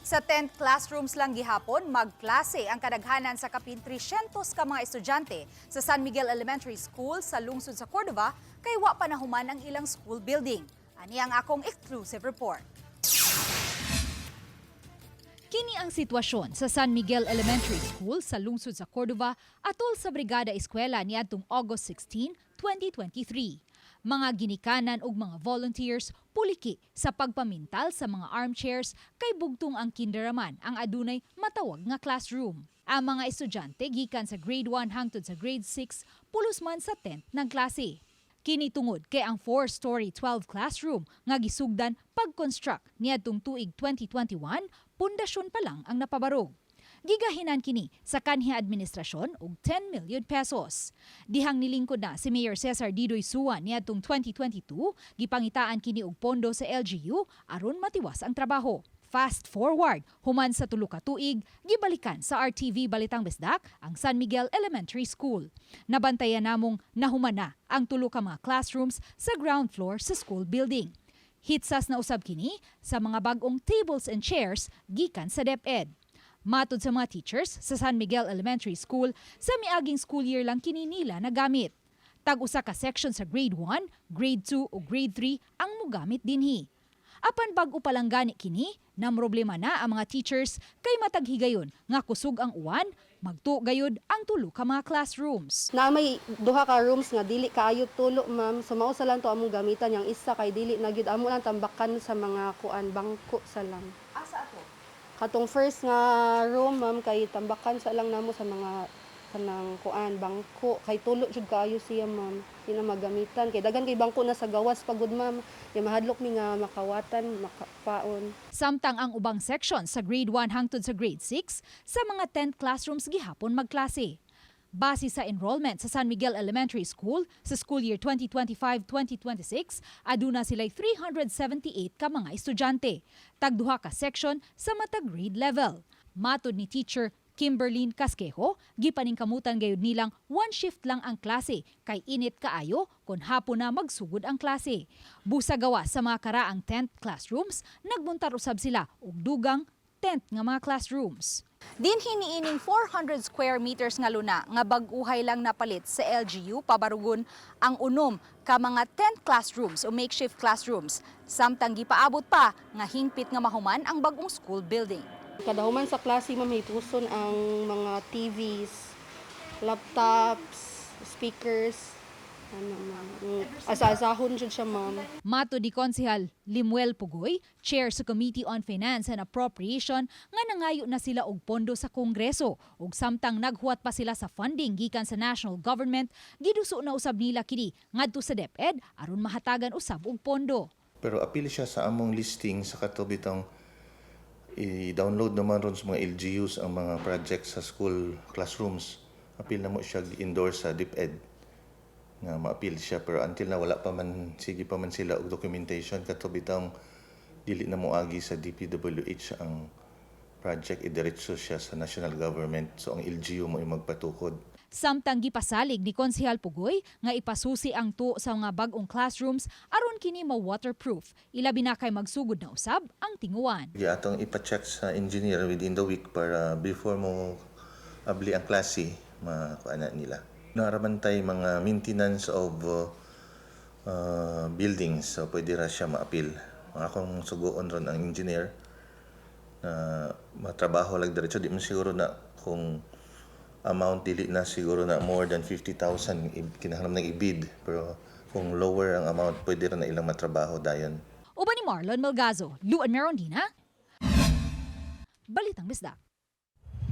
Sa 10th classrooms lang gihapon, magklase ang kadaghanan sa kapin 300 ka mga estudyante sa San Miguel Elementary School sa lungsod sa Cordova kay wa pa nahuman ang ilang school building. Ani ang akong exclusive report. Kini ang sitwasyon sa San Miguel Elementary School sa lungsod sa Cordova atol sa Brigada Eskwela niadtong August 16, 2023. Mga ginikanan ug mga volunteers puliki sa pagpamintal sa mga armchairs kay bugtong ang kinderaman ang adunay matawag nga classroom. Ang mga estudyante gikan sa grade 1 hangtod sa grade 6 pulos man sa 10th ng klase. Kini tungod kay ang 4-story 12 classroom nga gisugdan pag-construct niadtong tuig 2021, pundasyon pa lang ang napabarog. Gigahinan kini sa kanhi administrasyon og 10 million pesos. Dihang nilingkod na si Mayor Cesar Didoy Sua niadtong 2022, gipangitaan kini og pondo sa LGU aron matiwas ang trabaho. Fast forward, human sa tulo ka tuig, gibalikan sa RTV Balitang Besdak ang San Miguel Elementary School. Nabantayan namong nahuman na ang tulo ka mga classrooms sa ground floor sa school building. Hitsas na usab kini sa mga bag-ong tables and chairs gikan sa DepEd. Matod sa mga teachers sa San Miguel Elementary School, sa miaging school year lang kini nila nagamit. Tag-usa ka section sa grade 1, grade 2 o grade 3 ang mogamit dinhi. Apan bag-o pa lang gani kini, namroblema na ang mga teachers kay matag higayon nga kusog ang uwan, magtuo gayud ang tulo ka mga classrooms. Na may duha ka rooms nga dili kaayo tulo ma'am. So mao sa lang to among gamitan yang isa kay dili na gyud amo lang tambakan sa mga kuan bangko sa lang. Asa ato? Katong first nga room ma'am kay tambakan sa lang namo sa mga kanang kuan bangko kay tulo jud kaayo siya ma'am. Di na magamitan kay daghan kay bangko na sa gawas pagud ma'am. Kay mahadlok mi nga makawatan, makapaon. Samtang ang ubang section sa grade 1 hangtod sa grade 6 sa mga 10th classrooms gihapon magklase. Base sa enrollment sa San Miguel Elementary School sa school year 2025-2026, aduna sila'y 378 ka mga estudyante. Tagduha ka section sa matag grade level. Matod ni teacher Kimberlyn Casquejo, gipaningkamutan gayud nilang one shift lang ang klase kay init kaayo kon hapon na magsugod ang klase. Busa gawa sa mga karaang 10th classrooms, nagbuntar usab sila og dugang 10th nga mga classrooms. Dinhi niining 400 square meters nga luna nga bag-uhay lang napalit sa LGU pabarugon ang unom ka mga 10th classrooms o makeshift classrooms. Samtang gipaabot pa nga hingpit nga mahuman ang bagong school building. Kada human sa klase ma'am may tuson ang mga TVs, laptops, speakers, asa-asahon jud siya ma'am. Mato di Konsehal Limuel Pugoy, Chair sa Committee on Finance and Appropriation, nga nangayo na sila og pondo sa Kongreso ug samtang naghuwat pa sila sa funding gikan sa national government, giduso na usab nila kini ngadto sa DepEd aron mahatagan usab og pondo. Pero apil siya sa among listing sa katubitang i-download naman ron sa mga LGUs ang mga projects sa school classrooms. Apil na mo siya i-endorse sa DepEd nga ma-appeal siya, pero until na wala pa man, sige pa man sila og documentation katubitang dili na moagi sa DPWH ang project, idiretso siya sa national government, so ang LGU mo magpatukod. Samtang gipasalig ni Konsehal Pugoy nga ipasusi ang tuo sa mga bag-ong classrooms aron kini ma-waterproof, ilabi na kay magsugod na usab ang tinguan. Atong ipa-check sa engineer within the week para before mo abli ang klase, makuana nila. Naramantay mga maintenance of buildings, so pwede ra siya ma-appeal. Akong suguon ron ang engineer na matrabaho lang diretso. Di man siguro na kung amount dili na siguro na more than 50,000 kinahanglan ng i-bid, pero kung lower ang amount pwede ra na ilang matrabaho dayon. Uban ni Marlon Melgazo, Luan Merondina, Balitang Bisdak.